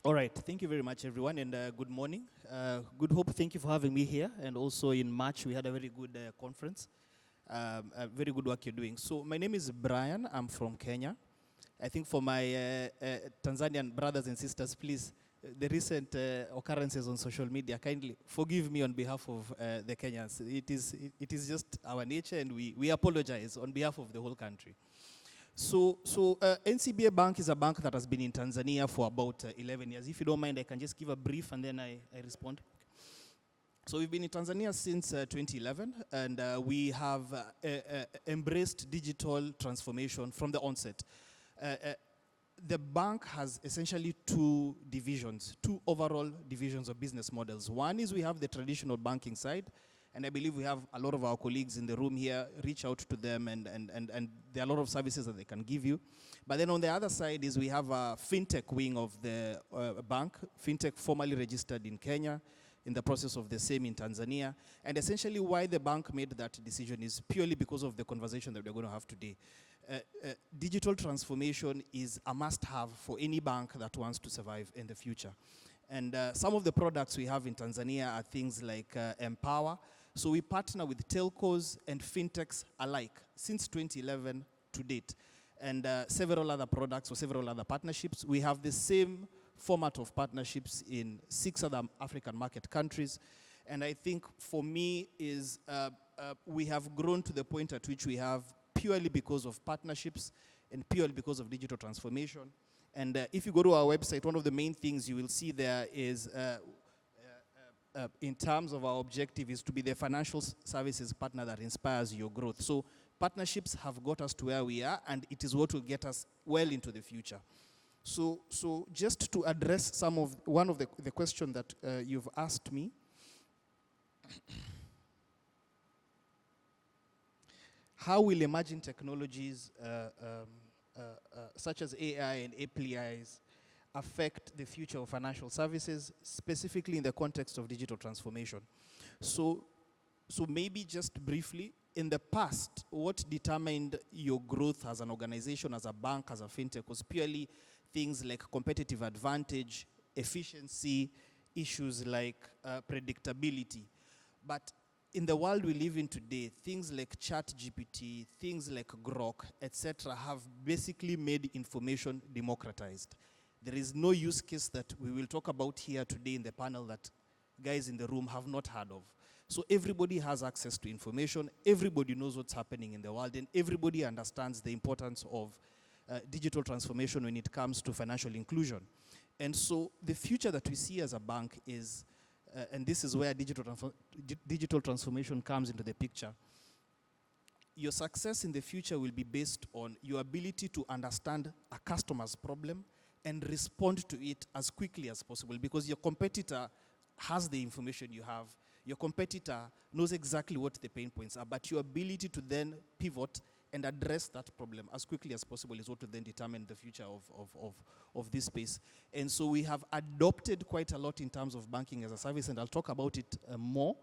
All right, thank you very much, everyone, and good morning. Good Hope, thank you for having me here. And also in March, we had a very good conference, very good work you're doing. So my name is Brian, I'm from Kenya. I think for my Tanzanian brothers and sisters, please, the recent occurrences on social media, kindly forgive me on behalf of the Kenyans. It is just our nature, and we apologize on behalf of the whole country. So NCBA Bank is a bank that has been in Tanzania for about 11 years. If you don't mind, I can just give a brief and then I respond. So we've been in Tanzania since 2011, and we have embraced digital transformation from the onset. The bank has essentially two overall divisions of business models. One is we have the traditional banking side, and I believe we have a lot of our colleagues in the room here. Reach out to them, and there are a lot of services that they can give you. But then on the other side is we have a fintech wing of the bank, fintech formally registered in Kenya, in the process of the same in Tanzania. And essentially why the bank made that decision is purely because of the conversation that we're going to have today. Digital transformation is a must-have for any bank that wants to survive in the future. And some of the products we have in Tanzania are things like Empower. So we partner with telcos and fintechs alike since 2011 to date. And several other products or several other partnerships. We have the same format of partnerships in 6 other African market countries. And I think for me is we have grown to the point at which we have purely because of partnerships and purely because of digital transformation. And if you go to our website, one of the main things you will see there is, in terms of our objective, is to be the financial services partner that inspires your growth. So partnerships have got us to where we are, and it is what will get us well into the future. So just to address one of the question that you've asked me, how will emerging technologies such as AI and APIs affect the future of financial services, specifically in the context of digital transformation? So maybe just briefly, in the past, what determined your growth as an organization, as a bank, as a fintech, was purely things like competitive advantage, efficiency, issues like predictability. But in the world we live in today, things like ChatGPT, things like Grok, etc., have basically made information democratized. There is no use case that we will talk about here today in the panel that guys in the room have not heard of. So everybody has access to information, everybody knows what's happening in the world, and everybody understands the importance of digital transformation when it comes to financial inclusion. And so the future that we see as a bank is, and this is where digital transformation comes into the picture. Your success in the future will be based on your ability to understand a customer's problem and respond to it as quickly as possible, because your competitor has the information you have. Your competitor knows exactly what the pain points are, but your ability to then pivot and address that problem as quickly as possible is what will then determine the future of this space. And so we have adopted quite a lot in terms of banking as a service, and I'll talk about it more.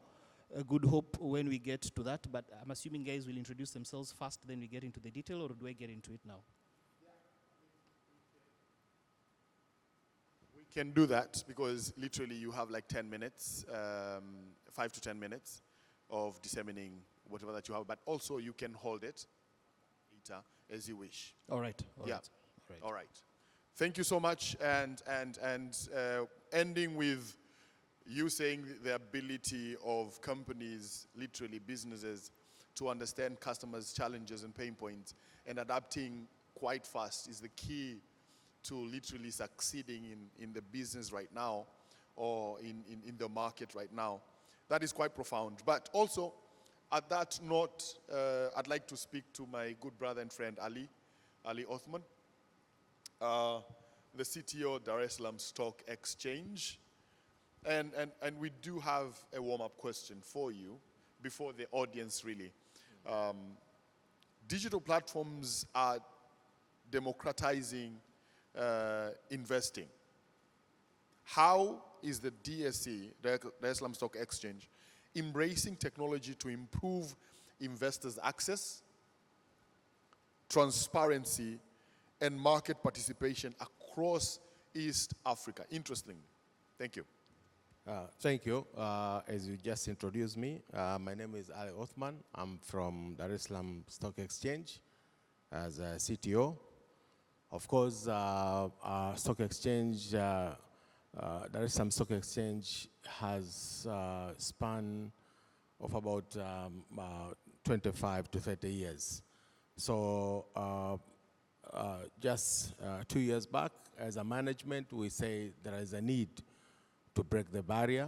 Good Hope when we get to that, but I'm assuming guys will introduce themselves first, then we get into the detail, or do I get into it now? We can do that because literally you have like 10 minutes, 5 to 10 minutes of disseminating whatever that you have, but also you can hold it as you wish. All right. All right. Thank you so much. And ending with you saying the ability of companies, literally businesses, to understand customers' challenges and pain points and adapting quite fast is the key to literally succeeding in the business right now or in the market right now. That is quite profound. But also, at that note, I'd like to speak to my good brother and friend, Ali Othman, the CTO, Dar es Salaam Stock Exchange. And we do have a warm-up question for you before the audience, really. Digital platforms are democratizing investing. How is the DSE, Dar es Salaam Stock Exchange, embracing technology to improve investors' access, transparency, and market participation across East Africa. Interesting. Thank you. Thank you. As you just introduced me, my name is Ali Othman. I'm from Dar es Salaam Stock Exchange as a CTO. Of course, our stock exchange, Dar es Salaam Stock Exchange has a span of about 25 to 30 years. So just 2 years back, as a management, we say there is a need to break the barrier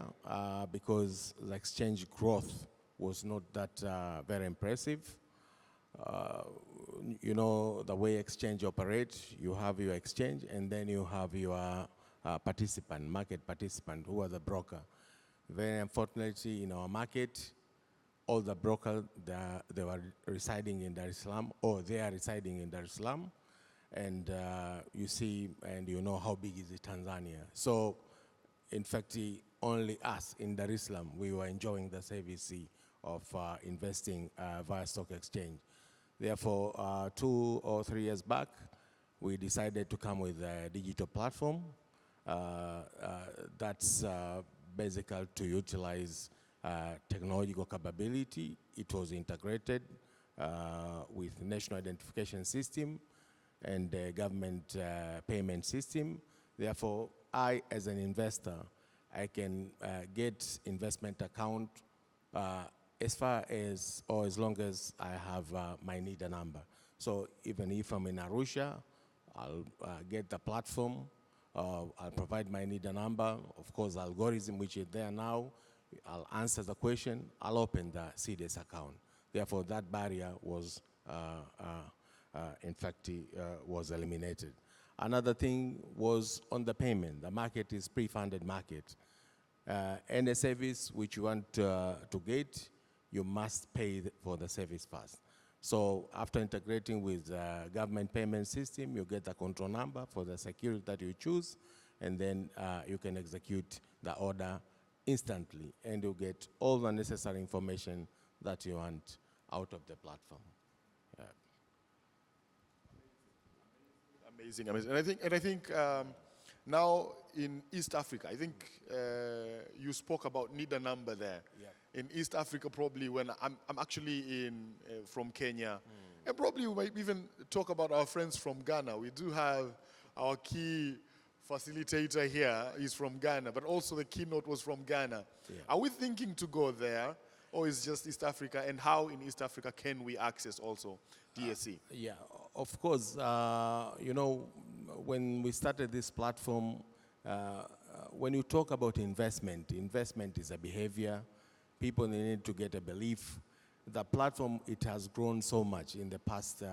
because the exchange growth was not that very impressive. You know the way exchange operates, you have your exchange and then you have your participant, market participant, who are the broker. Very unfortunately in our market, all the brokers, they were residing in Dar es Salaam, or they are residing in Dar es Salaam. And you see, and you know how big is Tanzania. So in fact, only us in Dar es Salaam, we were enjoying the service of investing via stock exchange. Therefore, 2 or 3 years back, we decided to come with a digital platform that's basically to utilize technological capability. It was integrated with national identification system and government payment system. Therefore, I, as an investor, I can get investment account as far as, or as long as I have my NIDA number. So even if I'm in Arusha, I'll get the platform, I'll provide my NIDA number, of course, the algorithm which is there now, I'll answer the question, I'll open the CDS account. Therefore, that barrier was, in fact, was eliminated. Another thing was on the payment. The market is pre-funded market. Any service which you want to get, you must pay for the service first. So after integrating with the government payment system, you get the control number for the security that you choose, and then you can execute the order instantly, and you get all the necessary information that you want out of the platform. Amazing, amazing. And I think now in East Africa, I think you spoke about NIDA number there. Yeah. In East Africa, probably when I'm actually from Kenya, and probably we might even talk about our friends from Ghana. We do have our key facilitator here. He's from Ghana, but also the keynote was from Ghana. Yeah. Are we thinking to go there, or is just East Africa? And how in East Africa can we access also DSC? Yeah, of course. You know, when we started this platform, when you talk about investment, investment is a behavior. People need to get a belief. The platform, it has grown so much in the past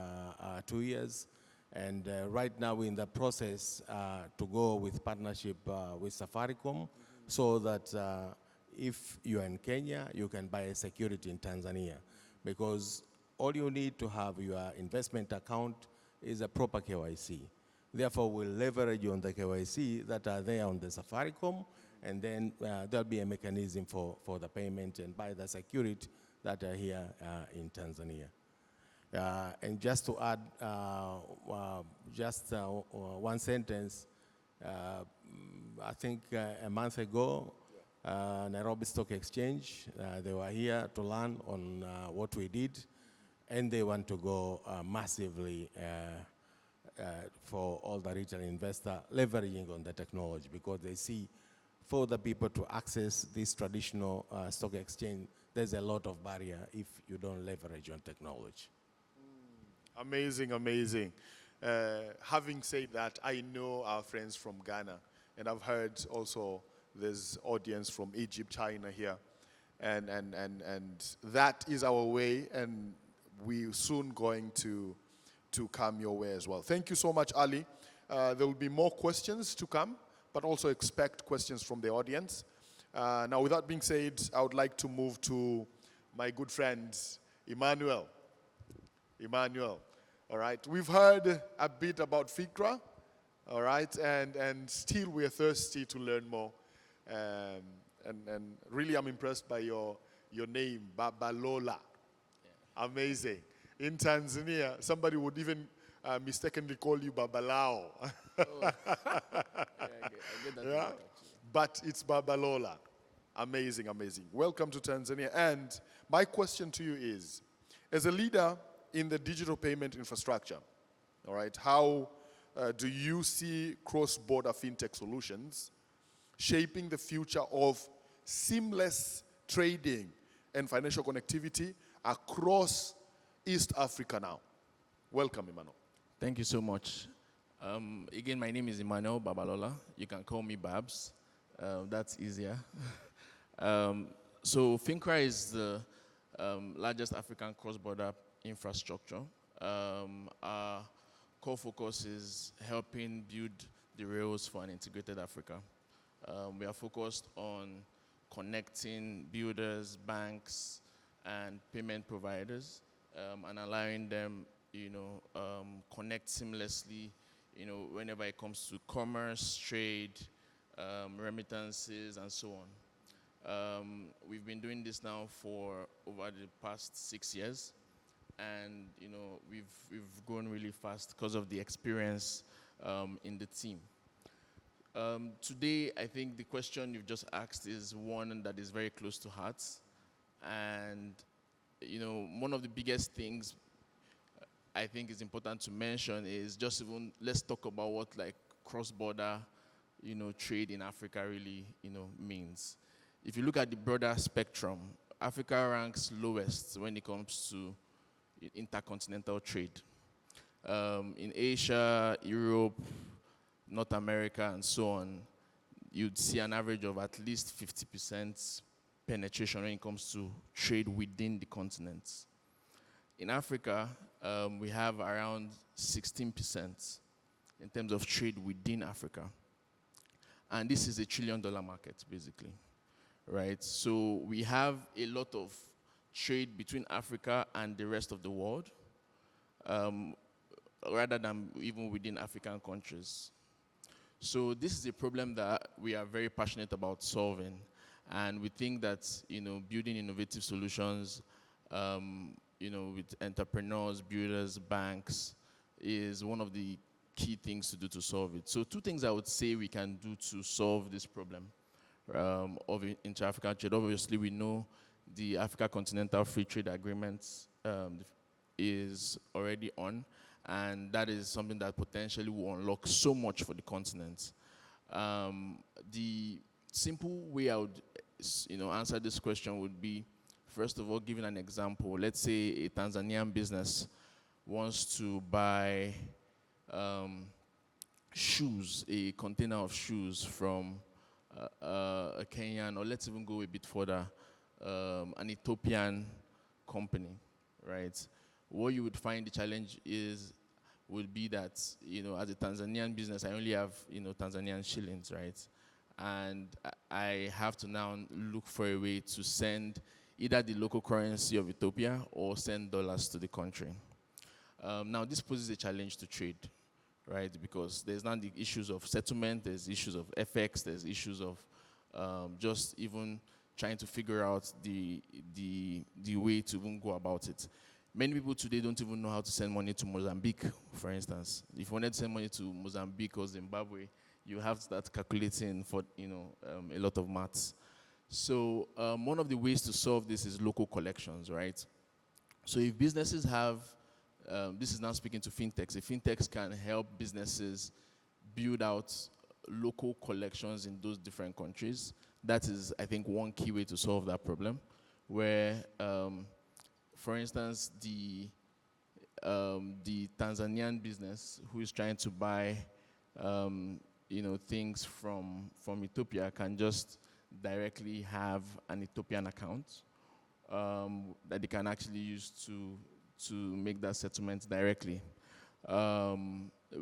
2 years. And right now we're in the process to go with partnership with Safaricom, so that if you're in Kenya, you can buy a security in Tanzania. Because all you need to have your investment account is a proper KYC. Therefore, we'll leverage on the KYC that are there on the Safaricom, and then there'll be a mechanism for the payment and buy the security that are here in Tanzania. And just to add one sentence, I think a month ago, Nairobi Stock Exchange, they were here to learn on what we did, and they want to go massively for all the retail investor leveraging on the technology, because they see for the people to access this traditional stock exchange, there's a lot of barrier if you don't leverage on technology. Amazing, amazing. Having said that, I know our friends from Ghana, and I've heard also there's audience from Egypt, China here, and that is our way, and we're soon going to come your way as well. Thank you so much, Ali. There will be more questions to come, but also expect questions from the audience. Now, with that being said, I would like to move to my good friend, Emmanuel. Emmanuel, all right. We've heard a bit about FICRA, all right, and still we are thirsty to learn more. And really I'm impressed by your name, Babalola. Yeah. Amazing. In Tanzania, somebody would even mistakenly call you Babalao. I get that a Yeah. lot, actually. But it's Babalola. Amazing, amazing. Welcome to Tanzania. And my question to you is, as a leader in the digital payment infrastructure, all right, how do you see cross-border fintech solutions shaping the future of seamless trading and financial connectivity across East Africa now? Welcome, Emmanuel. Thank you so much. Again, my name is Emmanuel Babalola. You can call me Babs. That's easier. So FinCra is the largest African cross-border infrastructure. Our core focus is helping build the rails for an integrated Africa. We are focused on connecting builders, banks, and payment providers, and allowing them, connect seamlessly, whenever it comes to commerce, trade, remittances, and so on. We've been doing this now for over the past 6 years, and we've grown really fast because of the experience in the team. Today, I think the question you've just asked is one that is very close to heart, and one of the biggest things I think is important to mention is just even let's talk about what like cross-border trade in Africa really means. If you look at the broader spectrum, Africa ranks lowest when it comes to intercontinental trade. In Asia, Europe, North America, and so on, you'd see an average of at least 50% penetration when it comes to trade within the continent. In Africa, we have around 16% in terms of trade within Africa. And this is $1 trillion market, basically, right? So we have a lot of trade between Africa and the rest of the world, rather than even within African countries. So this is a problem that we are very passionate about solving. And we think that, building innovative solutions, with entrepreneurs, builders, banks, is one of the key things to do to solve it. So 2 things I would say we can do to solve this problem of inter-African trade. Obviously, we know the Africa Continental Free Trade Agreement is already on, and that is something that potentially will unlock so much for the continent. The simple way I would answer this question would be, first of all, giving an example. Let's say a Tanzanian business wants to buy shoes, a container of shoes from a Kenyan, or let's even go a bit further, an Ethiopian company, right? What you would find the challenge would be that, as a Tanzanian business, I only have, Tanzanian shillings, right? And I have to now look for a way to send either the local currency of Ethiopia or send dollars to the country. Now, this poses a challenge to trade, right? Because there's now the issues of settlement, there's issues of FX, there's issues of just even trying to figure out the way to even go about it. Many people today don't even know how to send money to Mozambique, for instance. If you wanted to send money to Mozambique or Zimbabwe, you have to start calculating for a lot of maths. So one of the ways to solve this is local collections, right? So if businesses have, this is now speaking to fintechs, if fintechs can help businesses build out local collections in those different countries, that is, I think, one key way to solve that problem, where, for instance, the Tanzanian business who is trying to buy things from Ethiopia can just directly have an Ethiopian account that they can actually use to make that settlement directly.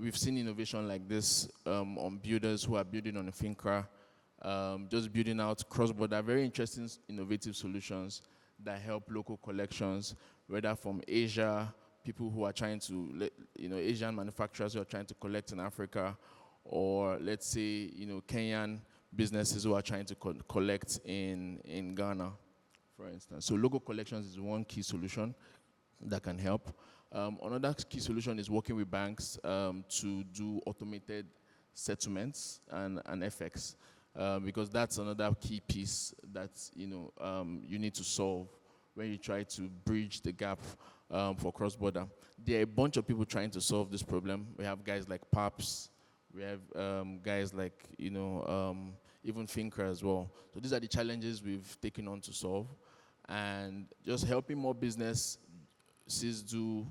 We've seen innovation like this on builders who are building on a FinCra, just building out cross-border, very interesting, innovative solutions that help local collections, whether from Asia, people who are trying to, Asian manufacturers who are trying to collect in Africa, or let's say, Kenyan businesses who are trying to collect in Ghana, for instance. So local collections is one key solution that can help. Another key solution is working with banks to do automated settlements and FX, because that's another key piece that you need to solve when you try to bridge the gap for cross-border. There are a bunch of people trying to solve this problem. We have guys like PAPS, we have guys like even Finca as well. So these are the challenges we've taken on to solve, and just helping more businesses do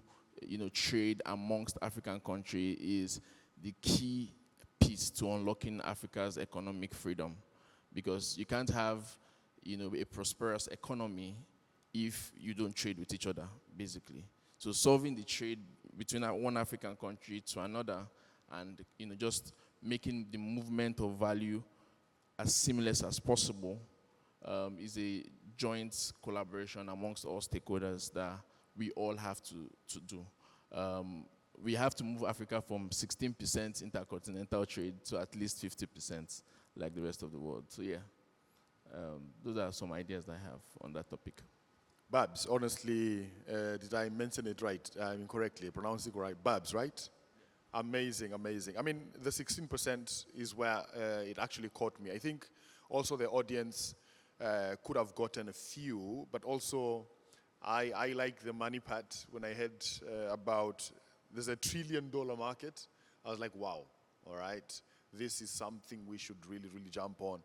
trade amongst African countries is the key piece to unlocking Africa's economic freedom, because you can't have a prosperous economy if you don't trade with each other, basically. So solving the trade between one African country to another, and just making the movement of value as seamless as possible is a joint collaboration amongst all stakeholders that we all have to do. We have to move Africa from 16% intercontinental trade to at least 50%, like the rest of the world. So yeah, those are some ideas that I have on that topic. Babs, honestly, did I mention it right? I mean, correctly, pronounce it right. Babs, right? Amazing, amazing. I mean, the 16% is where it actually caught me. I think also the audience could have gotten a few, but also I like the money part. When I heard about there's $1 trillion market, I was like, wow, all right, this is something we should really, really jump on.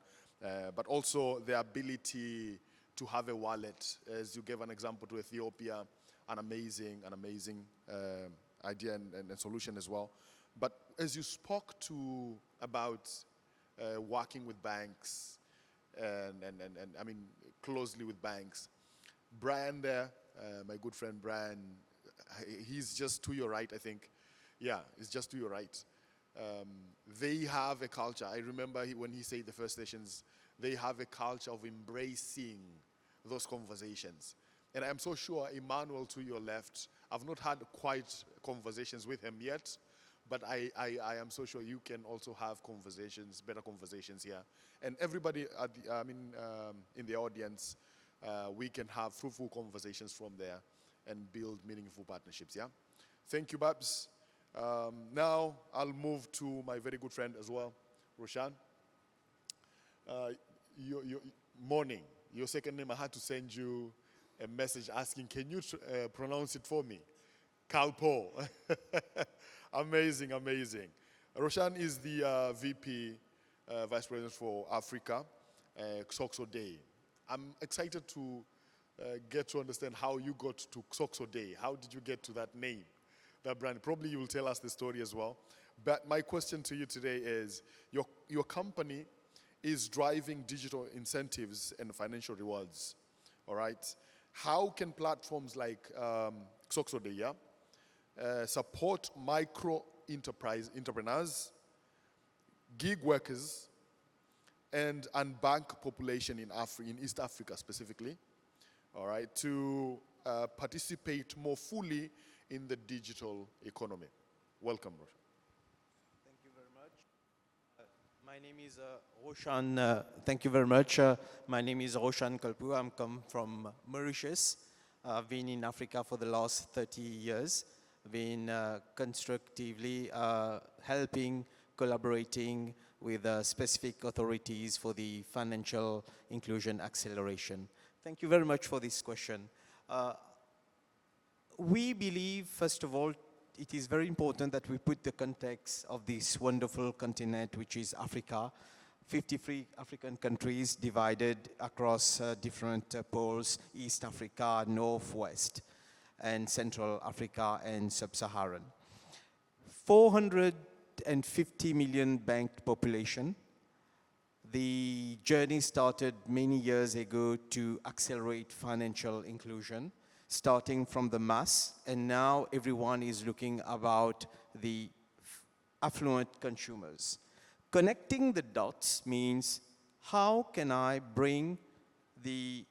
But also the ability to have a wallet, as you gave an example to Ethiopia, an amazing idea and solution as well. But as you spoke to about working with banks and I mean closely with banks, Brian there, my good friend Brian, he's just to your right, I think. Yeah, he's just to your right. They have a culture. I remember when he said the first sessions, they have a culture of embracing those conversations. And I'm so sure Emmanuel to your left, I've not had quite conversations with him yet, but I am so sure you can also have conversations, better conversations here. And everybody, in the audience, we can have fruitful conversations from there and build meaningful partnerships, yeah? Thank you, Babs. Now, I'll move to my very good friend as well, Roshan. Morning. Your second name, I had to send you a message asking, can you pronounce it for me? Kalpo. Amazing, amazing. Roshan is the VP, Vice President for Africa, Xoxo Day. I'm excited to get to understand how you got to Xoxo Day. How did you get to that name, that brand? Probably you will tell us the story as well. But my question to you today is, your company is driving digital incentives and financial rewards, all right? How can platforms like Xoxo Day, support micro entrepreneurs, gig workers, and unbanked population in East Africa specifically, all right, to participate more fully in the digital economy? Welcome, Roshan. Thank you very much. My name is Roshan. Thank you very much. My name is Roshan Kalpu. I'm come from Mauritius. I've been in Africa for the last 30 years. Been constructively helping, collaborating with specific authorities for the financial inclusion acceleration. Thank you very much for this question. We believe, first of all, it is very important that we put the context of this wonderful continent, which is Africa. 53 African countries divided across different poles: East Africa, North, West, and Central Africa and Sub-Saharan. 450 million banked population. The journey started many years ago to accelerate financial inclusion, starting from the mass, and now everyone is looking about the affluent consumers. Connecting the dots means, how can I bring the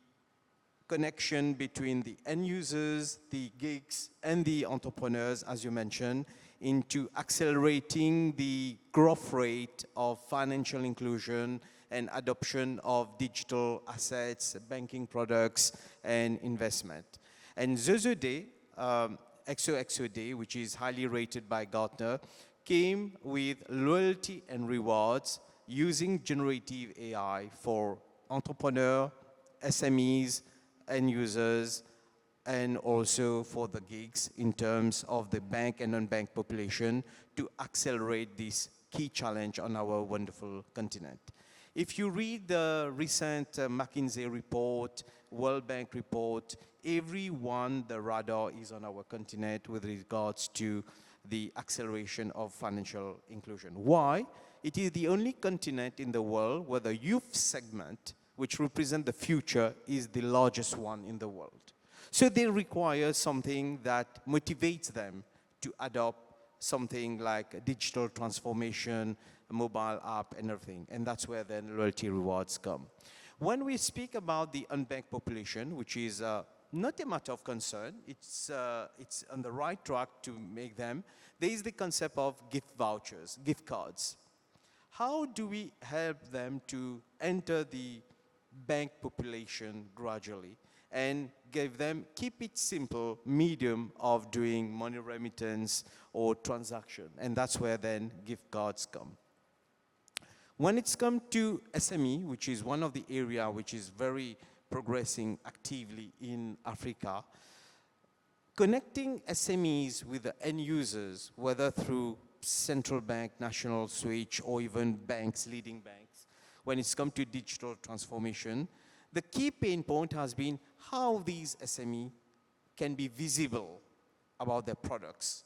connection between the end users, the gigs, and the entrepreneurs, as you mentioned, into accelerating the growth rate of financial inclusion and adoption of digital assets, banking products, and investment. And Xoxo Day XOXO Day, which is highly rated by Gartner, came with loyalty and rewards using generative AI for entrepreneur, SMEs, end users, and also for the gigs in terms of the bank and non-bank population to accelerate this key challenge on our wonderful continent. If you read the recent McKinsey report, World Bank report, everyone, the radar is on our continent with regards to the acceleration of financial inclusion. Why? It is the only continent in the world where the youth segment, which represents the future, is the largest one in the world. So they require something that motivates them to adopt something like digital transformation, a mobile app, and everything. And that's where then loyalty rewards come. When we speak about the unbanked population, which is not a matter of concern, it's on the right track to make them, there is the concept of gift vouchers, gift cards. How do we help them to enter the bank population gradually and give them, keep it simple, medium of doing money remittance or transaction? And that's where then gift cards come. When it's come to SME, which is one of the area which is very progressing actively in Africa, connecting SMEs with the end users, whether through central bank, national switch, or even banks, leading banks, when it's come to digital transformation, the key pain point has been how these SME can be visible about their products,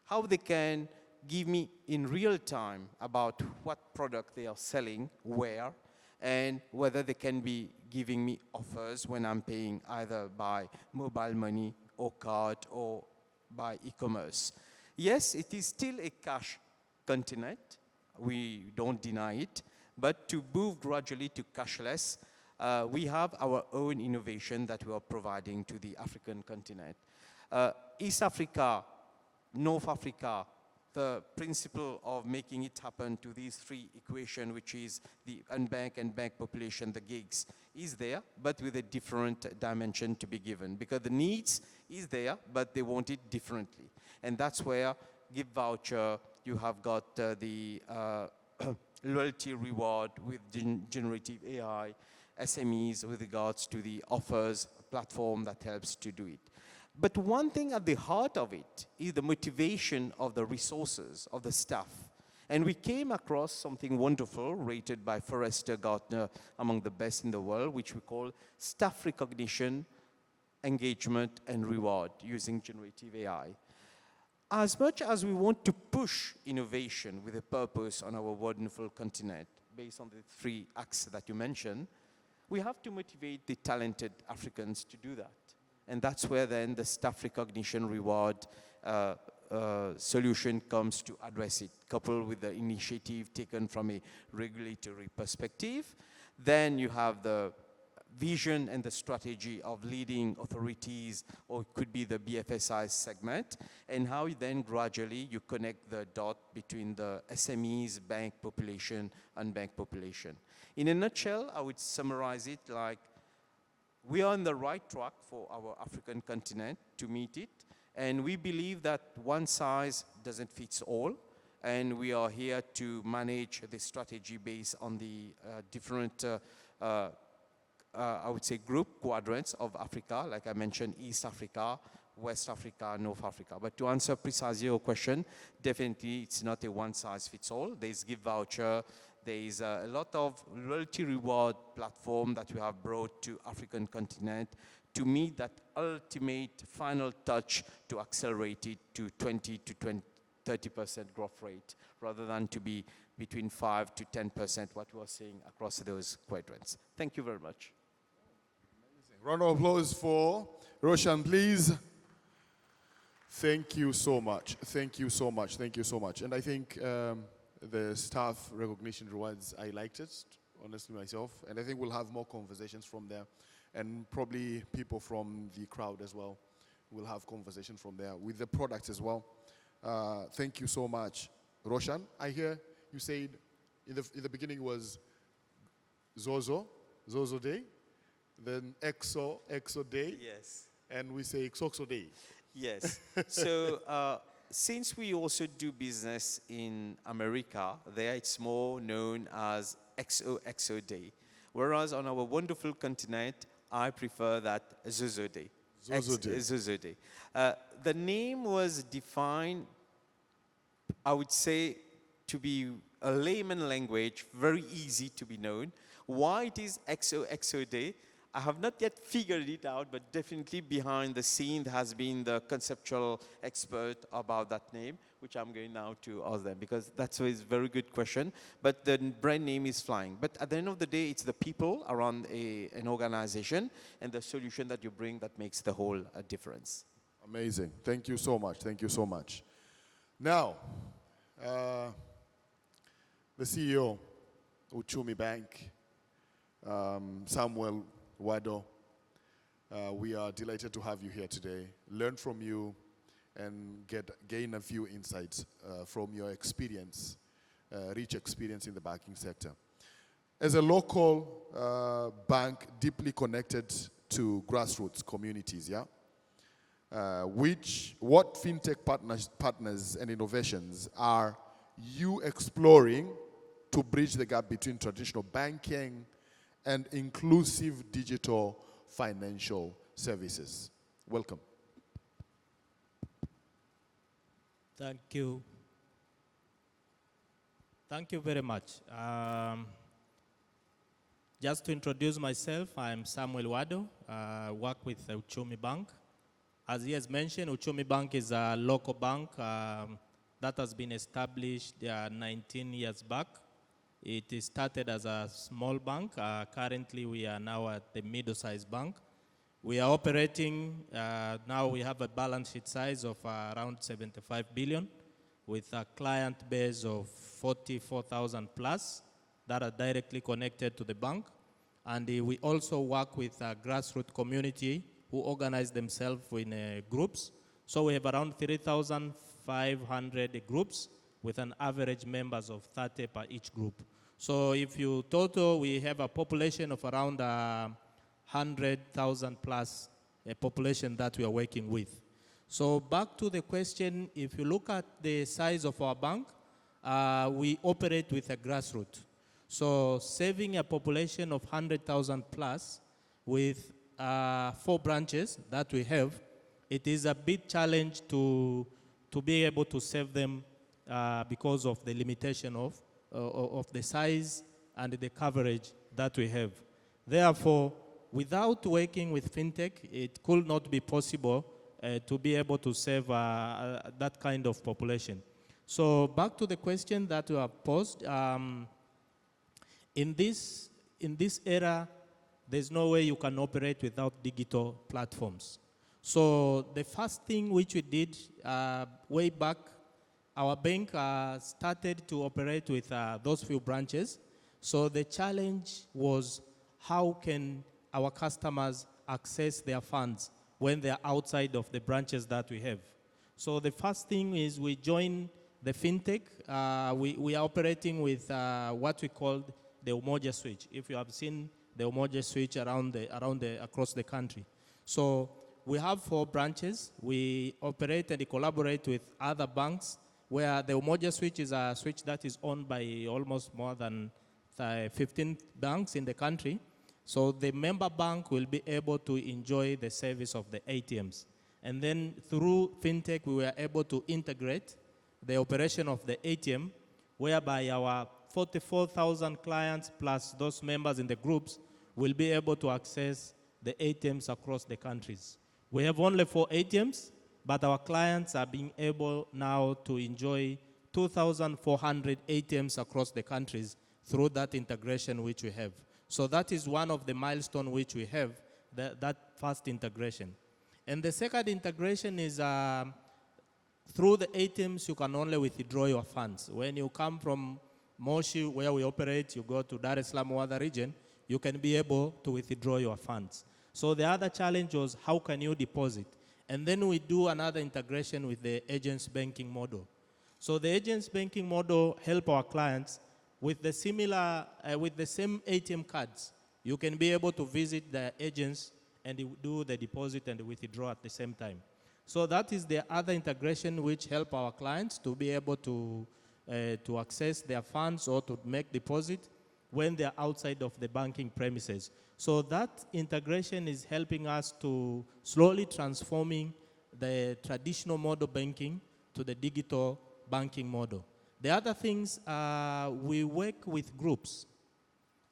how they can give me in real time about what product they are selling, where, and whether they can be giving me offers when I'm paying either by mobile money or card or by e-commerce. Yes, it is still a cash continent. We don't deny it. But to move gradually to cashless, we have our own innovation that we are providing to the African continent. East Africa, North Africa, the principle of making it happen to these three equations, which is the unbanked and banked population, the gigs, is there, but with a different dimension to be given. Because the needs is there, but they want it differently. And that's where gift voucher, you have got the loyalty reward with generative AI, SMEs with regards to the offers platform that helps to do it. But one thing at the heart of it is the motivation of the resources, of the staff. And we came across something wonderful rated by Forrester Gartner among the best in the world, which we call staff recognition, engagement, and reward using generative AI. As much as we want to push innovation with a purpose on our wonderful continent, based on the three acts that you mentioned, we have to motivate the talented Africans to do that. And that's where then the staff recognition reward solution comes to address it, coupled with the initiative taken from a regulatory perspective. Then you have the vision and the strategy of leading authorities, or it could be the BFSI segment, and how then gradually you connect the dot between the SMEs, bank population, unbanked population. In a nutshell, I would summarize it like, we are on the right track for our African continent to meet it, and we believe that one size doesn't fit all, and we are here to manage the strategy based on the different, I would say, group quadrants of Africa, like I mentioned, East Africa, West Africa, North Africa. But to answer precisely your question, definitely it's not a one size fits all. There's gift voucher. There is a lot of loyalty reward platform that we have brought to African continent to meet that ultimate final touch to accelerate it to 20 to 30% growth rate, rather than to be between 5 to 10%, what we are seeing across those quadrants. Thank you very much. Amazing. Round of applause for Roshan, please. Thank you so much. Thank you so much. Thank you so much. And I think the staff recognition rewards, I liked it, honestly, myself. And I think we'll have more conversations from there. And probably people from the crowd as well will have conversation from there with the products as well. Thank you so much, Roshan. I hear you said in the beginning was Zozo Day, then Exo Day. Yes. And we say Xoxo Day. Yes. So since we also do business in America, there it's more known as XOXO Day. Whereas on our wonderful continent, I prefer that Zozo Day. Zozo Day. Zozo Day. The name was defined, I would say, to be a layman language, very easy to be known. Why it is XOXO Day, I have not yet figured it out, but definitely behind the scene has been the conceptual expert about that name, which I'm going now to ask them, because that's a very good question. But the brand name is flying. But at the end of the day, it's the people around an organization and the solution that you bring that makes the whole difference. Amazing. Thank you so much. Thank you so much. Now, the CEO, Uchumi Bank, Samuel Wado, we are delighted to have you here today, learn from you, and gain a few insights from your experience, rich experience in the banking sector. As a local bank deeply connected to grassroots communities, yeah? What fintech partners and innovations are you exploring to bridge the gap between traditional banking and inclusive digital financial services? Welcome. Thank you. Thank you very much. Just to introduce myself, I'm Samuel Wado. I work with Uchumi Bank. As he has mentioned, Uchumi Bank is a local bank that has been established 19 years back. It started as a small bank. Currently, we are now at the middle-sized bank. We are operating, now we have a balance sheet size of around 75 billion with a client base of 44,000 plus that are directly connected to the bank. And we also work with a grassroots community who organize themselves in groups. So we have around 3,500 groups with an average members of 30 per each group. So if you total, we have a population of around 100,000 plus a population that we are working with. So back to the question, if you look at the size of our bank, we operate with a grassroots. So saving a population of 100,000 plus with 4 branches that we have, it is a big challenge to be able to save them because of the limitation of the size and the coverage that we have. Therefore, without working with fintech, it could not be possible to be able to save that kind of population. So back to the question that you have posed, in this era, there's no way you can operate without digital platforms. So the first thing which we did way back, our bank started to operate with those few branches. So the challenge was how can our customers access their funds when they're outside of the branches that we have. So the first thing is we joined the fintech. We are operating with what we call the Umoja switch. If you have seen the Umoja switch across the country. So we have 4 branches. We operate and collaborate with other banks where the Umoja switch is a switch that is owned by almost more than 15 banks in the country. So the member bank will be able to enjoy the service of the ATMs. And then through fintech, we were able to integrate the operation of the ATM, whereby our 44,000 clients plus those members in the groups will be able to access the ATMs across the countries. We have only 4 ATMs, but our clients are being able now to enjoy 2,400 ATMs across the countries through that integration which we have. So that is one of the milestones which we have, that first integration. And the second integration is through the ATMs, you can only withdraw your funds. When you come from Moshi, where we operate, you go to Dar es Salaam or other region, you can be able to withdraw your funds. So the other challenge was how can you deposit? And then we do another integration with the agents banking model. So the agents banking model help our clients with the with the same ATM cards. You can be able to visit the agents and do the deposit and withdraw at the same time. So that is the other integration which help our clients to be able to access their funds or to make deposit when they're outside of the banking premises. So that integration is helping us to slowly transforming the traditional model banking to the digital banking model. The other things, we work with groups,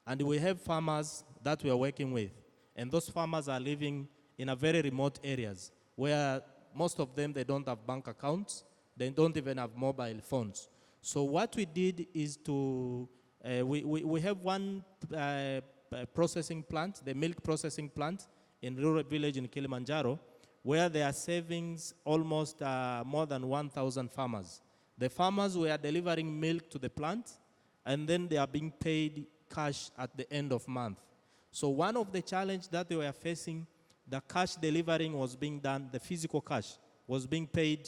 and we have farmers that we are working with. And those farmers are living in a very remote areas where most of them, they don't have bank accounts. They don't even have mobile phones. So what we did is to, we have one processing plant, the milk processing plant in rural village in Kilimanjaro, where they are saving almost more than 1,000 farmers. The farmers were delivering milk to the plant, and then they are being paid cash at the end of month. So one of the challenges that they were facing, the cash delivering was being done, the physical cash was being paid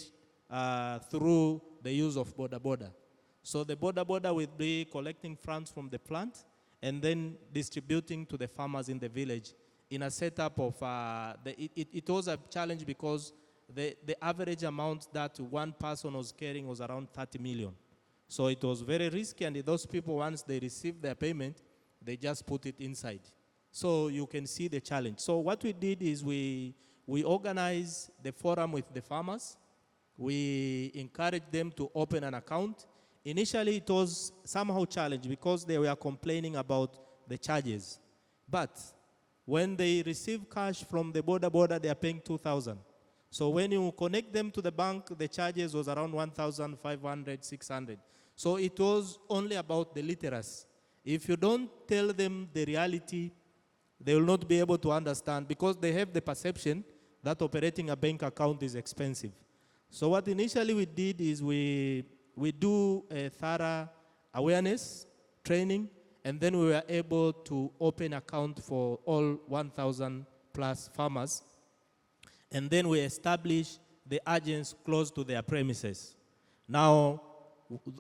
through the use of boda boda. So the boda boda will be collecting funds from the plant and then distributing to the farmers in the village in a setup of, it was a challenge because the average amount that one person was carrying was around 30 million. So it was very risky, and those people, once they receive their payment, they just put it inside. So you can see the challenge. So what we did is we organized the forum with the farmers. We encouraged them to open an account. Initially, it was somehow challenged because they were complaining about the charges. But when they receive cash from the boda boda, they are paying 2,000. So when you connect them to the bank, the charges was around 1,500, 600. So it was only about the literacy. If you don't tell them the reality, they will not be able to understand because they have the perception that operating a bank account is expensive. So what initially we did is we do a thorough awareness training, and then we were able to open account for all 1,000 plus farmers. And then we establish the agents close to their premises. Now,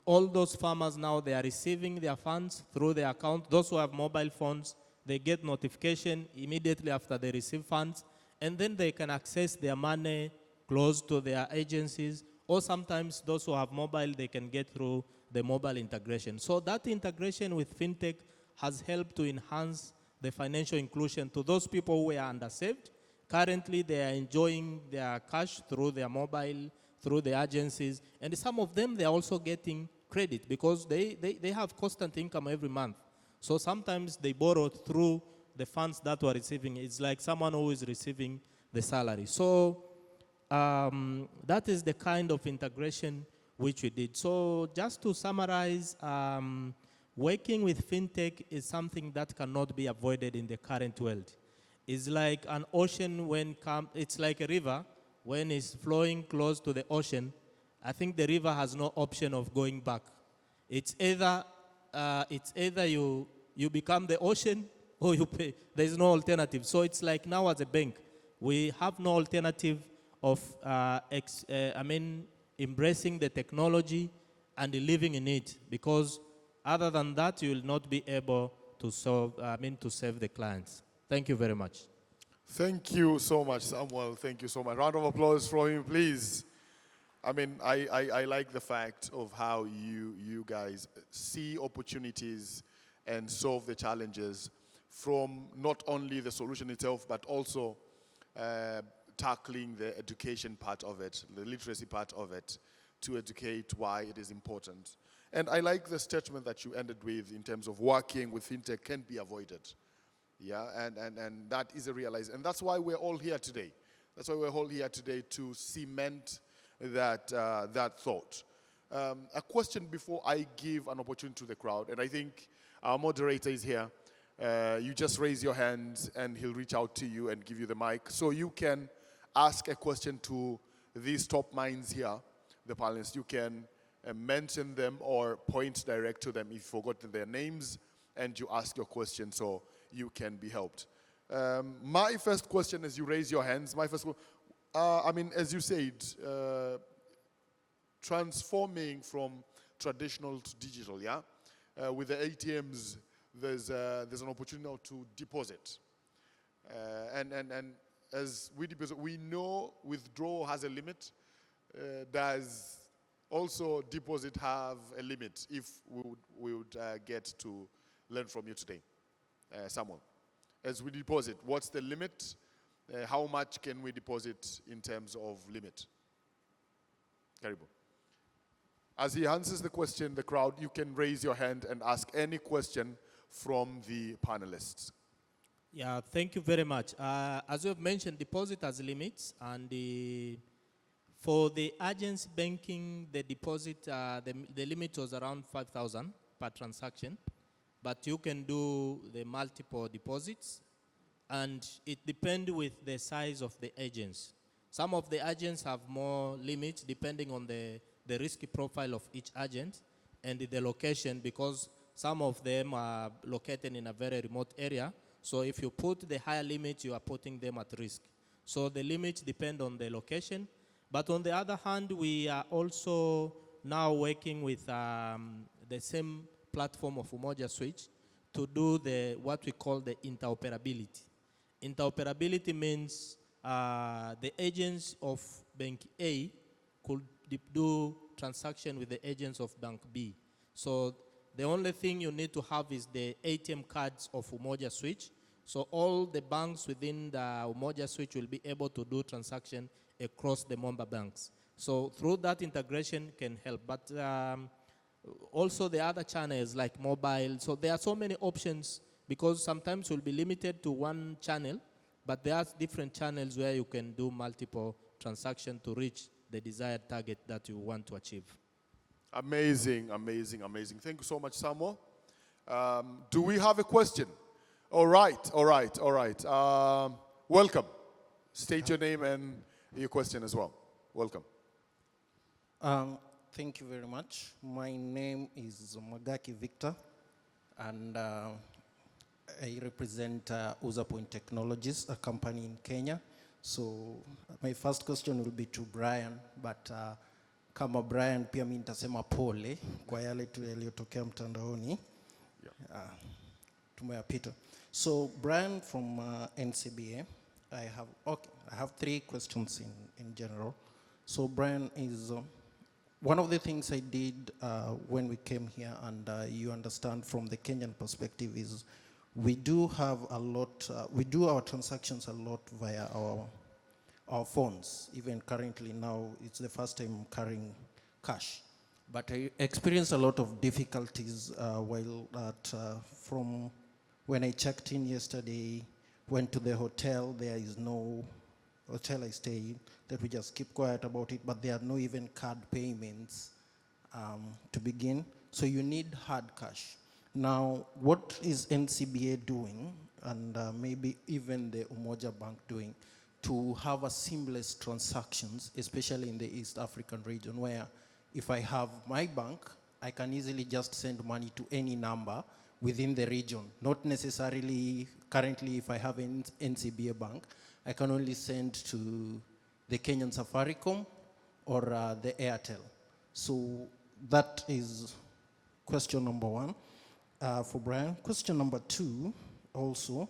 all those farmers now, they are receiving their funds through their account. Those who have mobile phones, they get notification immediately after they receive funds, and then they can access their money close to their agencies, or sometimes those who have mobile, they can get through the mobile integration. So that integration with FinTech has helped to enhance the financial inclusion to those people who are underserved. Currently, they are enjoying their cash through their mobile, through the agencies, and some of them, they are also getting credit because they have constant income every month. So sometimes they borrow through the funds that we're receiving. It's like someone who is receiving the salary. So that is the kind of integration which we did. So just to summarize, working with FinTech is something that cannot be avoided in the current world. It's like an ocean it's like a river when it's flowing close to the ocean. I think the river has no option of going back. It's either you become the ocean or you pay. There's no alternative. So it's like now as a bank, we have no alternative of embracing the technology and living in it, because other than that, you will not be able to serve the clients. Thank you very much. Thank you so much, Samuel. Thank you so much. Round of applause for him, please. I mean, I like the fact of how you guys see opportunities and solve the challenges from not only the solution itself, but also tackling the education part of it, the literacy part of it, to educate why it is important. And I like the statement that you ended with in terms of working with FinTech can be avoided. Yeah, and that is a realization. And that's why we're all here today. That's why we're all here today, to cement that, that thought. A question before I give an opportunity to the crowd, and I think our moderator is here. You just raise your hand and he'll reach out to you and give you the mic. So you can ask a question to these top minds here, the panelists. You can mention them or point direct to them if you forgot their names, and you ask your question so you can be helped. My first question, as you raise your hands, I mean, as you said, transforming from traditional to digital, yeah? With the ATMs, there's an opportunity now to deposit. And as we deposit, we know withdrawal has a limit. Does also deposit have a limit? If we would get to learn from you today, Samuel. As we deposit, what's the limit? How much can we deposit in terms of limit? Karibu. As he answers the question, the crowd, you can raise your hand and ask any question from the panelists. Yeah, thank you very much. As you have mentioned, deposit has limits, and for the agency banking, the deposit, the limit was around 5,000 per transaction, but you can do the multiple deposits, and it depends with the size of the agents. Some of the agents have more limits depending on the risky profile of each agent and the location, because some of them are located in a very remote area. So if you put the higher limit, you are putting them at risk. So the limits depend on the location. But on the other hand, we are also now working with the same platform of Umoja Switch to do what we call the interoperability. Interoperability means the agents of Bank A could do transaction with the agents of Bank B. So the only thing you need to have is the ATM cards of Umoja Switch. So all the banks within the Umoja Switch will be able to do transaction across the member banks. So through that integration can help. But also the other channels like mobile. So there are so many options, because sometimes we'll be limited to one channel, but there are different channels where you can do multiple transactions to reach the desired target that you want to achieve. Amazing, amazing, amazing. Thank you so much, Samuel. Do we have a question? All right, all right, all right. Welcome. State your name and your question as well. Welcome. Thank you very much. My name is Magaki Victor, and I represent Uzapoint Technologies, a company in Kenya. So my first question will be to Brian, but kama Brian pia mimi nitasema pole kwa yale tu yaliyotokea mtandaoni. Tumeyapita. So Brian from NCBA, I have three questions in general. So Brian, is one of the things I did when we came here, and you understand from the Kenyan perspective, is we do have a lot, we do our transactions a lot via our phones. Even currently now, it's the first time carrying cash. But I experienced a lot of difficulties while from when I checked in yesterday, went to the hotel, there is no hotel I stay in, that we just keep quiet about it, but there are no even card payments to begin. So you need hard cash. Now, what is NCBA doing, and maybe even the Umoja Bank doing, to have a seamless transactions, especially in the East African region, where if I have my bank, I can easily just send money to any number within the region. Not necessarily, currently if I have an NCBA bank, I can only send to the Kenyan Safaricom or the Airtel. So that is question number one for Brian. Question number two also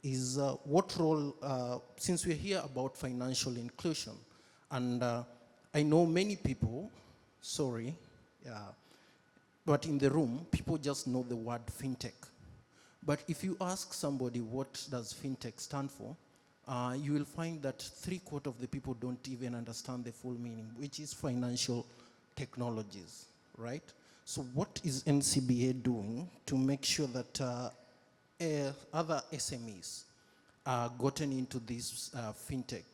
is what role, since we're here about financial inclusion, and I know many people, but in the room, people just know the word fintech. But if you ask somebody what does fintech stand for, you will find that 3/4 of the people don't even understand the full meaning, which is financial technologies, right? So what is NCBA doing to make sure that other SMEs are gotten into this fintech?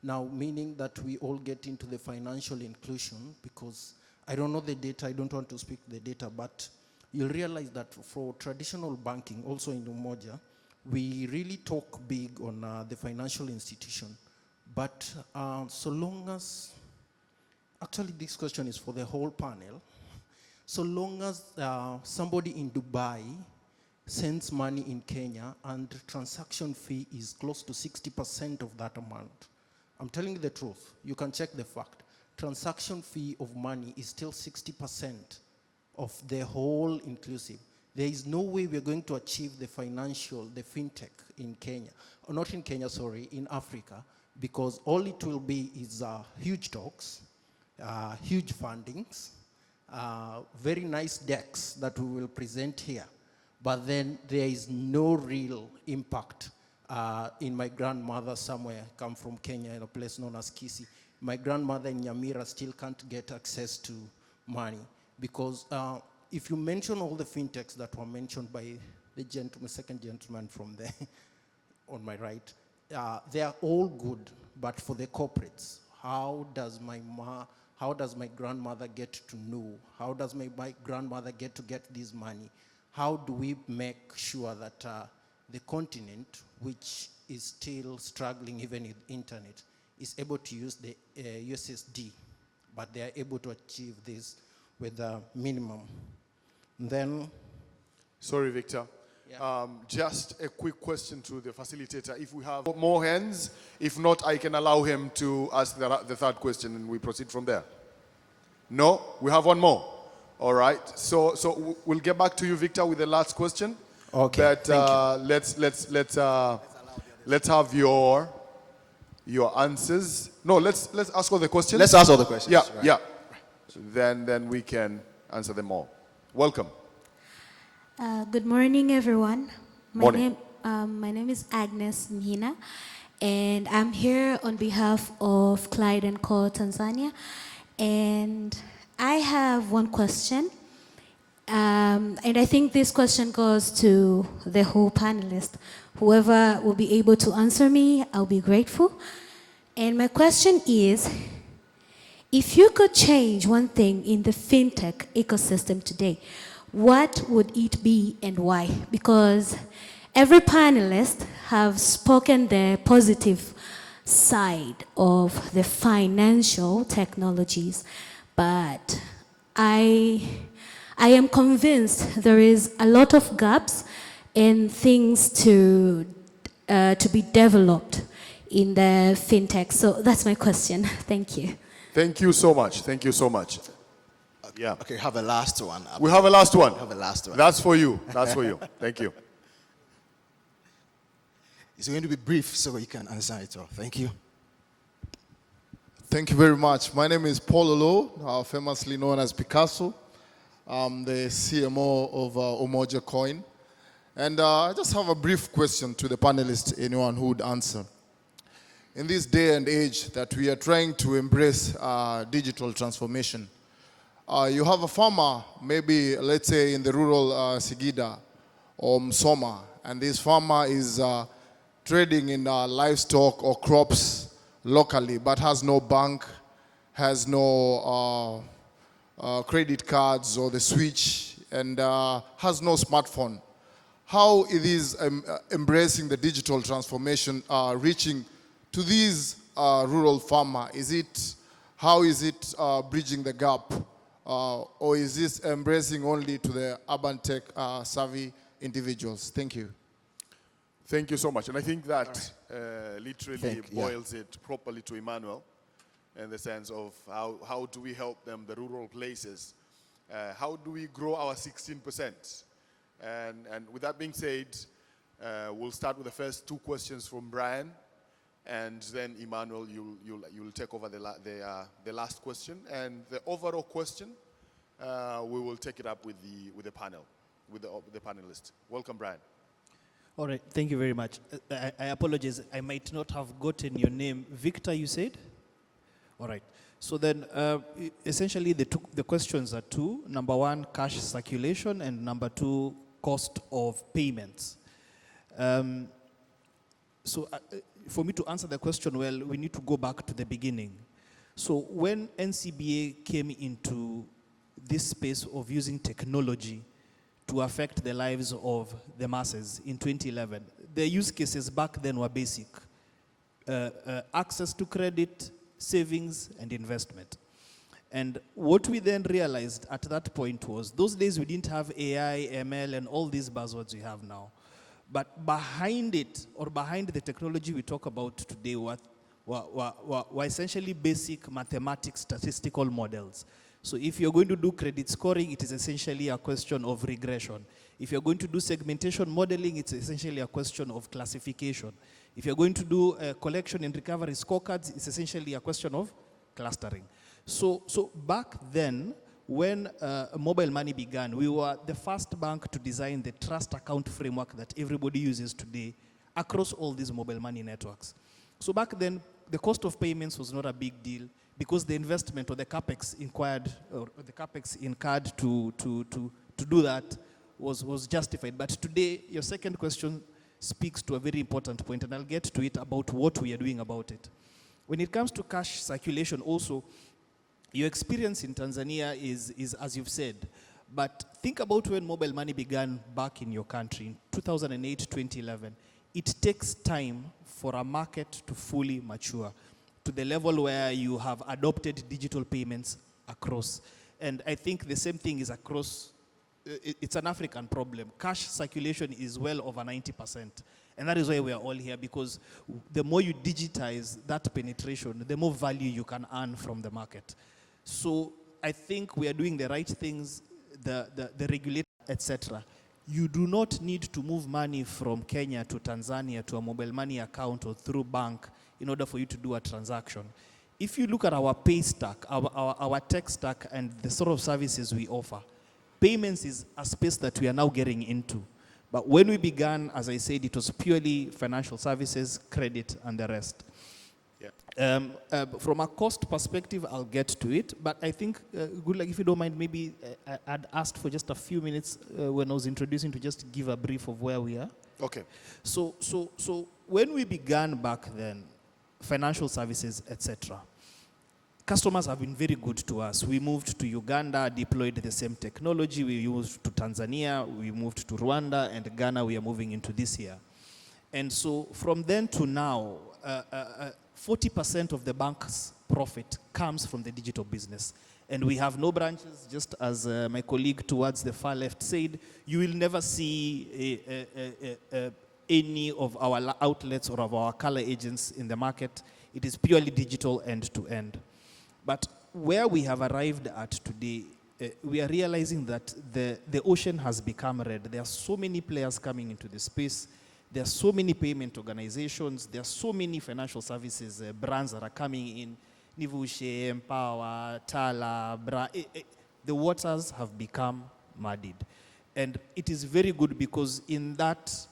Now, meaning that we all get into the financial inclusion, because I don't know the data, I don't want to speak the data, but you'll realize that for traditional banking, also in Umoja, we really talk big on the financial institution. But so long as, actually this question is for the whole panel, so long as somebody in Dubai sends money in Kenya and transaction fee is close to 60% of that amount, I'm telling you the truth, you can check the fact. Transaction fee of money is still 60% of the whole inclusive. there is no way we're going to achieve the fintech in Kenya, or not in Kenya, sorry, in Africa, because all it will be is huge talks, huge fundings, very nice decks that we will present here, but then there is no real impact. In my grandmother somewhere, come from Kenya, in a place known as Kisii. My grandmother in Nyamira still can't get access to money because if you mention all the fintechs that were mentioned by the gentleman, second gentleman from there on my right, they are all good, but for the corporates, how does my grandmother get to know? How does my grandmother get this money? How do we make sure that the continent, which is still struggling even with internet, is able to use the USSD, but they are able to achieve this with a minimum? Then, sorry, Victor. Yeah. Just a quick question to the facilitator. If we have more hands, if not, I can allow him to ask the third question and we proceed from there. No? We have one more. All right. So we'll get back to you, Victor, with the last question. Okay. But let's have your answers. No, let's ask all the questions. Let's ask all the questions. Yeah, right. yeah. Then we can answer them all. Welcome. Good morning, everyone. Morning. My name is Agnes Mhina, and I'm here on behalf of Clyde & Co. Tanzania. And I have one question, and I think this question goes to the whole panelists. Whoever will be able to answer me, I'll be grateful. And my question is, if you could change one thing in the fintech ecosystem today, what would it be and why? Because every panelist have spoken the positive side of the financial technologies, but I am convinced there is a lot of gaps and things to be developed in the fintech. So that's my question. Thank you. Thank you so much. Thank you so much. Yeah. Okay, have a last one. We have a last one. Have a last one. That's for you. That's for you. Thank you. It's going to be brief so you can answer it all. Thank you. Thank you very much. My name is Paul Olo, famously known as Picasso. I'm the CMO of Umoja Coin. And I just have a brief question to the panelists, anyone who would answer. In this day and age that we are trying to embrace digital transformation, you have a farmer, maybe let's say in the rural Sigida or Msoma, and this farmer is trading in livestock or crops locally, but has no bank, has no credit cards or the switch, and has no smartphone. How it is embracing the digital transformation, reaching to these rural farmer? How is it bridging the gap? Or is this embracing only to the urban tech savvy individuals? Thank you. Thank you so much. And I think that literally boils it properly to Emmanuel in the sense of how do we help them, the rural places? How do we grow our 16%? And with that being said, we'll start with the first two questions from Brian, and then Emmanuel, you'll take over the last question, and the overall question we will take it up with the panel, with the panelists. Welcome, Brian. All right, thank you very much. I apologize, I might not have gotten your name. Victor, you said? All right. So then, essentially, the questions are two. Number one, cash circulation, and number two, cost of payments. So for me to answer the question well, we need to go back to the beginning. So when NCBA came into this space of using technology to affect the lives of the masses in 2011, the use cases back then were basic. Access to credit, savings, and investment. And what we then realized at that point was, those days we didn't have AI, ML, and all these buzzwords we have now. But behind it, or behind the technology we talk about today, were essentially basic mathematics, statistical models. So if you're going to do credit scoring, it is essentially a question of regression. If you're going to do segmentation modeling, it's essentially a question of classification. If you're going to do collection and recovery scorecards, it's essentially a question of clustering. So back then, when mobile money began, we were the first bank to design the trust account framework that everybody uses today across all these mobile money networks. So back then, the cost of payments was not a big deal because the investment or the capex incurred to do that was justified. But today, your second question speaks to a very important point, and I'll get to it about what we are doing about it. When it comes to cash circulation also, your experience in Tanzania is as you've said, but think about when mobile money began back in your country in 2008, 2011. It takes time for a market to fully mature to the level where you have adopted digital payments across. And I think the same thing is across, it's an African problem. Cash circulation is well over 90%. And that is why we are all here, because the more you digitize that penetration, the more value you can earn from the market. So I think we are doing the right things, the regulator, etc. You do not need to move money from Kenya to Tanzania to a mobile money account or through bank in order for you to do a transaction. If you look at our pay stack, our tech stack and the sort of services we offer, payments is a space that we are now getting into. But when we began, as I said, it was purely financial services, credit, and the rest. Yeah. From a cost perspective, I'll get to it, but I think, good luck, if you don't mind, maybe I'd asked for just a few minutes when I was introducing to just give a brief of where we are. Okay. So when we began back then, financial services, etc., customers have been very good to us. We moved to Uganda, deployed the same technology. We moved to Tanzania, we moved to Rwanda, and Ghana we are moving into this year. And so from then to now, 40% of the bank's profit comes from the digital business. And we have no branches, just as my colleague towards the far left said, you will never see any of our outlets or of our color agents in the market. It is purely digital end to end. But where we have arrived at today, we are realizing that the ocean has become red. There are so many players coming into the space. There are so many payment organizations. There are so many financial services brands that are coming in. Nivushe, Empower, Tala, Bra. The waters have become muddied. And it is very good because in that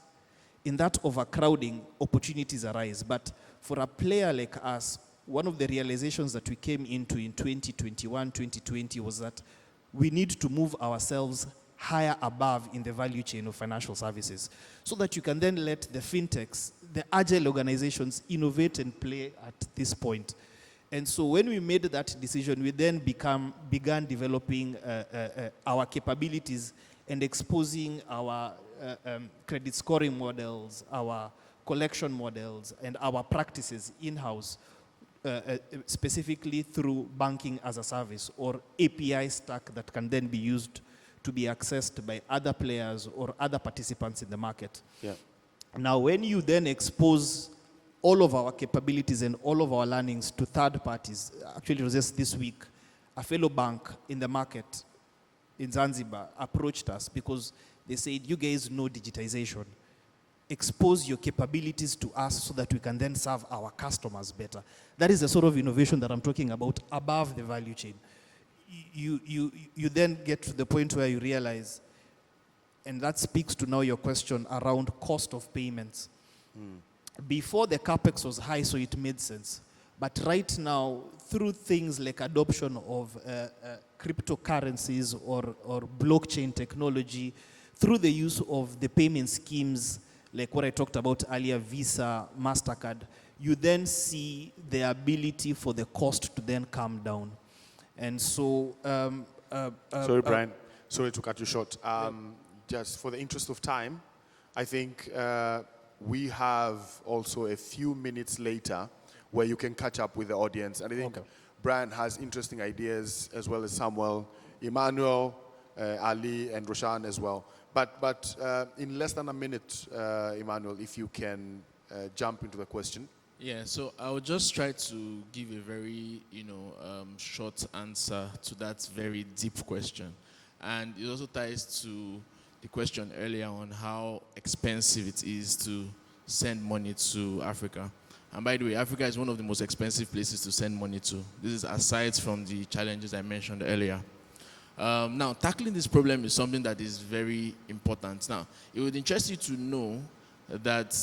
overcrowding, opportunities arise. But for a player like us, one of the realizations that we came into in 2021, 2020 was that we need to move ourselves higher above in the value chain of financial services so that you can then let the fintechs, the agile organizations innovate and play at this point. And so when we made that decision, we then began developing our capabilities and exposing our credit scoring models, our collection models, and our practices in-house, specifically through banking as a service or API stack that can then be used to be accessed by other players or other participants in the market. Yeah. Now, when you then expose all of our capabilities and all of our learnings to third parties, actually it was just this week, a fellow bank in the market in Zanzibar approached us because they said, you guys know digitization. Expose your capabilities to us so that we can then serve our customers better. That is the sort of innovation that I'm talking about above the value chain. You then get to the point where you realize, and that speaks to now your question around cost of payments. Before the capex was high, so it made sense. But right now, through things like adoption of cryptocurrencies or blockchain technology, through the use of the payment schemes, like what I talked about earlier, Visa, MasterCard, you then see the ability for the cost to then come down. And so... sorry, Brian. Sorry to cut you short. Just for the interest of time, I think we have also a few minutes later where you can catch up with the audience. And I think Brian has interesting ideas, as well as Samuel, Emmanuel, Ali, and Roshan as well. But in less than a minute, Emmanuel, if you can jump into the question. Yeah, so I will just try to give a very, short answer to that very deep question. And it also ties to the question earlier on how expensive it is to send money to Africa. And by the way, Africa is one of the most expensive places to send money to. This is aside from the challenges I mentioned earlier. Now, tackling this problem is something that is very important. Now, it would interest you to know that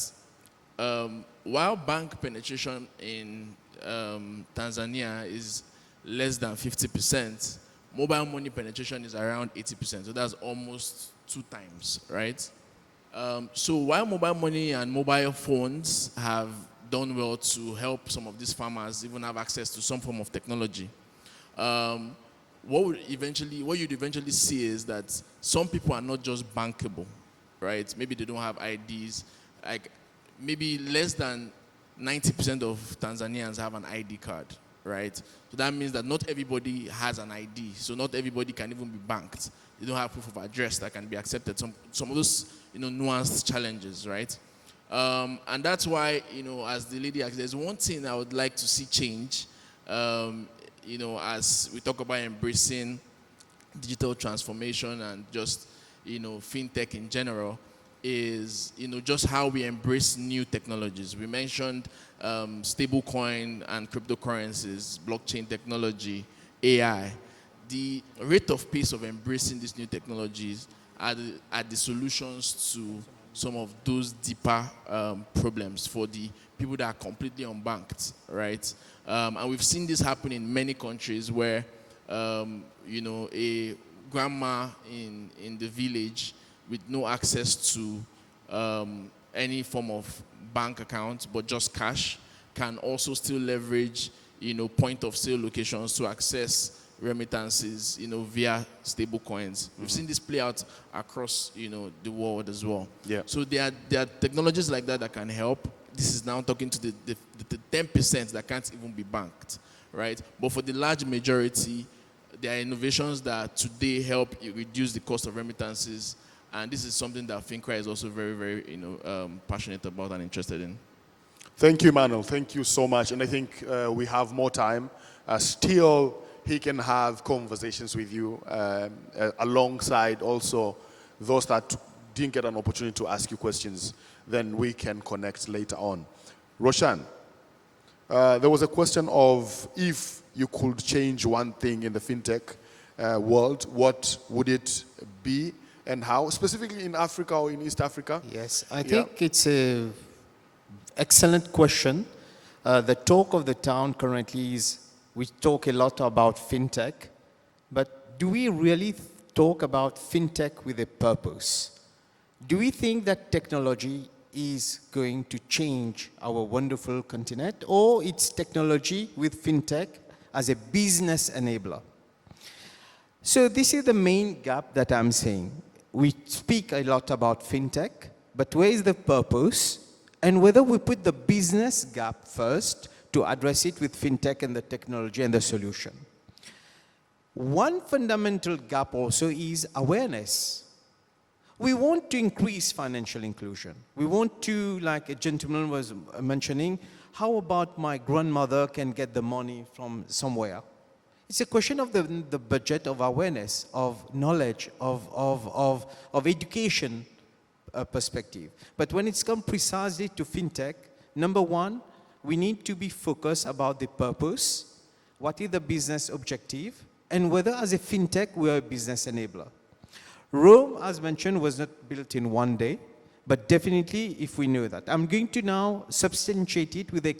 while bank penetration in Tanzania is less than 50%, mobile money penetration is around 80%. So that's almost 2 times, right? So while mobile money and mobile phones have done well to help some of these farmers even have access to some form of technology, what you'd eventually see is that some people are not just bankable, right? Maybe they don't have IDs. Like maybe less than 90% of Tanzanians have an ID card, right? So that means that not everybody has an ID. So not everybody can even be banked. They don't have proof of address that can be accepted. Some of those, nuanced challenges, right? And that's why, as the lady asked, there's one thing I would like to see change, as we talk about embracing digital transformation and just, fintech in general, is just how we embrace new technologies. We mentioned stablecoin and cryptocurrencies, blockchain technology, AI. The rate of pace of embracing these new technologies are the solutions to some of those deeper problems for the people that are completely unbanked, right? And we've seen this happen in many countries where, a grandma in the village with no access to any form of bank account, but just cash, can also still leverage, point of sale locations to access remittances, via stable coins. We've seen this play out across, the world as well. Yeah. So there are technologies like that can help. This is now talking to the 10% that can't even be banked, right? But for the large majority, there are innovations that today help reduce the cost of remittances. And this is something that FinCry is also very, very, passionate about and interested in. Thank you, Manuel. Thank you so much. And I think we have more time. Still, he can have conversations with you alongside also those that didn't get an opportunity to ask you questions. Then we can connect later on. Roshan, there was a question of if you could change one thing in the fintech world, what would it be and how? Specifically in Africa or in East Africa? Yes, I think it's an excellent question. The talk of the town currently is we talk a lot about fintech, but do we really talk about fintech with a purpose? Do we think that technology is going to change our wonderful continent, or it's technology with fintech as a business enabler? So this is the main gap that I'm saying. We speak a lot about fintech, but where is the purpose? And whether we put the business gap first to address it with fintech and the technology and the solution. One fundamental gap also is awareness. We want to increase financial inclusion. We want to, like a gentleman was mentioning, how about my grandmother can get the money from somewhere? It's a question of the budget, of awareness, of knowledge, of education perspective. But when it's come precisely to fintech, number one, we need to be focused about the purpose, what is the business objective, and whether as a fintech we are a business enabler. Rome, as mentioned, was not built in one day, but definitely if we know that. I'm going to now substantiate it with a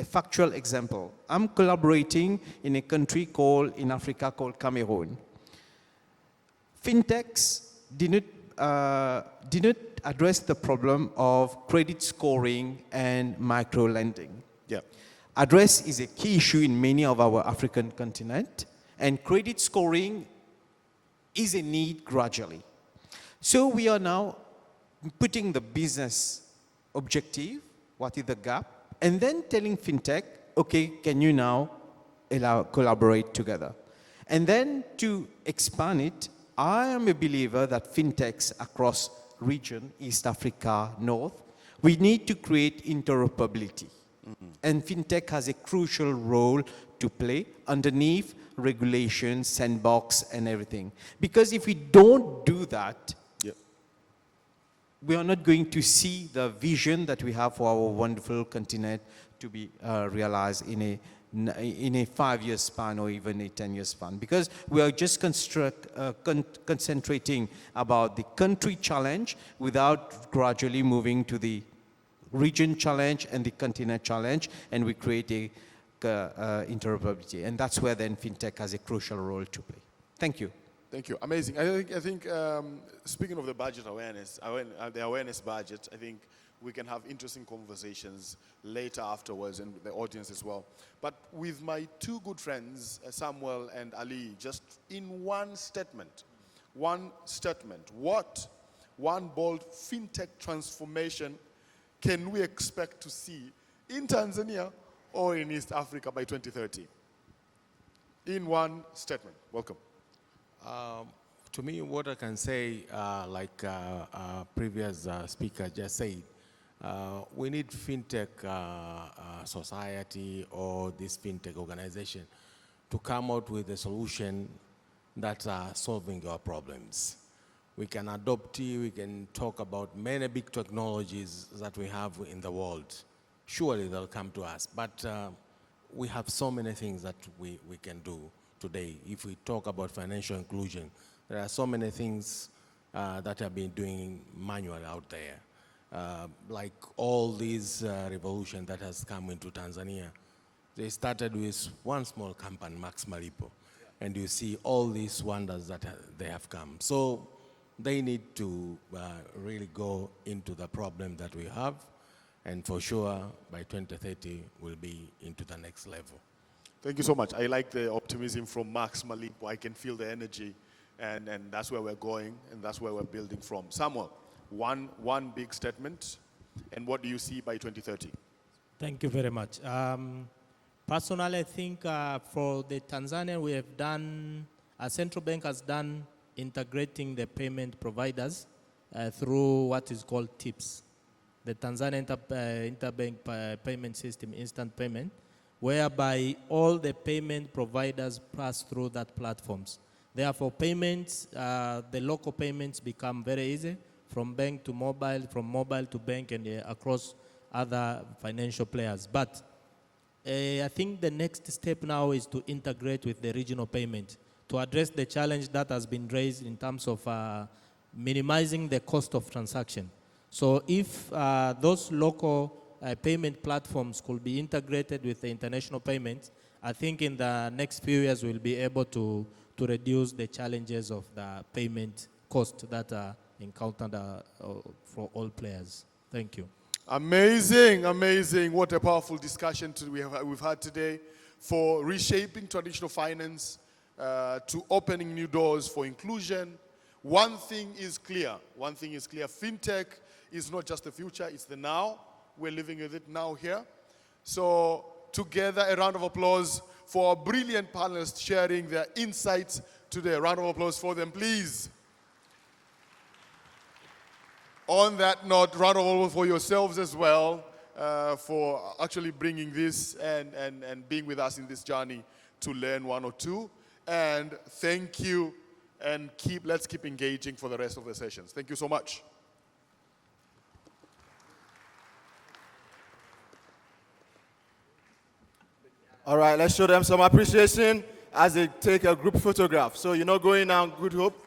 factual example. I'm collaborating in a country in Africa called Cameroon. Fintechs did not address the problem of credit scoring and micro lending. Yeah. Address is a key issue in many of our African continent, and credit scoring is a need gradually. So we are now putting the business objective, what is the gap, and then telling fintech, okay, can you now collaborate together? And then to expand it, I am a believer that fintechs across region, East Africa, North, we need to create interoperability. And FinTech has a crucial role to play underneath regulations, sandbox, and everything. Because if we don't do that, we are not going to see the vision that we have for our wonderful continent to be realized in a 5-year span or even a 10-year span. Because we are just concentrating about the country challenge without gradually moving to the region challenge and the continent challenge, and we create a interoperability. And that's where then FinTech has a crucial role to play. Thank you. Thank you. Amazing. I think speaking of the budget awareness, the awareness budget, I think we can have interesting conversations later afterwards and the audience as well. But with my two good friends, Samuel and Ali, just in one statement, what one bold FinTech transformation can we expect to see in Tanzania or in East Africa by 2030? In one statement. Welcome. To me, what I can say, like previous speaker just said, we need FinTech society or this FinTech organization to come out with a solution that are solving our problems. We can adopt it, we can talk about many big technologies that we have in the world. Surely they'll come to us, but we have so many things that we can do today. If we talk about financial inclusion, there are so many things that have been doing manual out there. Like all these revolution that has come into Tanzania, they started with one small company, Max Malipo, and you see all these wonders that they have come. So they need to really go into the problem that we have, and for sure by 2030 we'll be into the next level. Thank you so much. I like the optimism from Max Malipo. I can feel the energy, and that's where we're going, and that's where we're building from. Samuel, one big statement, and what do you see by 2030? Thank you very much. Personally, I think for the Tanzania, we have done, our central bank has done integrating the payment providers through what is called TIPS, the Tanzania Interbank Payment System, instant payment, whereby all the payment providers pass through that platforms. Therefore, payments, the local payments become very easy, from bank to mobile, from mobile to bank, and across other financial players. But I think the next step now is to integrate with the regional payment to address the challenge that has been raised in terms of minimizing the cost of transaction. So if those local payment platforms could be integrated with the international payments, I think in the next few years we'll be able to reduce the challenges of the payment cost that are encountered for all players. Thank you. Amazing, amazing. What a powerful discussion we've had today for reshaping traditional finance to opening new doors for inclusion. One thing is clear. FinTech is not just the future, it's the now. We're living with it now here. So together, a round of applause for our brilliant panelists sharing their insights today. A round of applause for them, please. On that note, round of applause for yourselves as well for actually bringing this and being with us in this journey to learn one or two. And thank you, and let's keep engaging for the rest of the sessions. Thank you so much. All right, let's show them some appreciation as they take a group photograph. So, going now, Good Hope.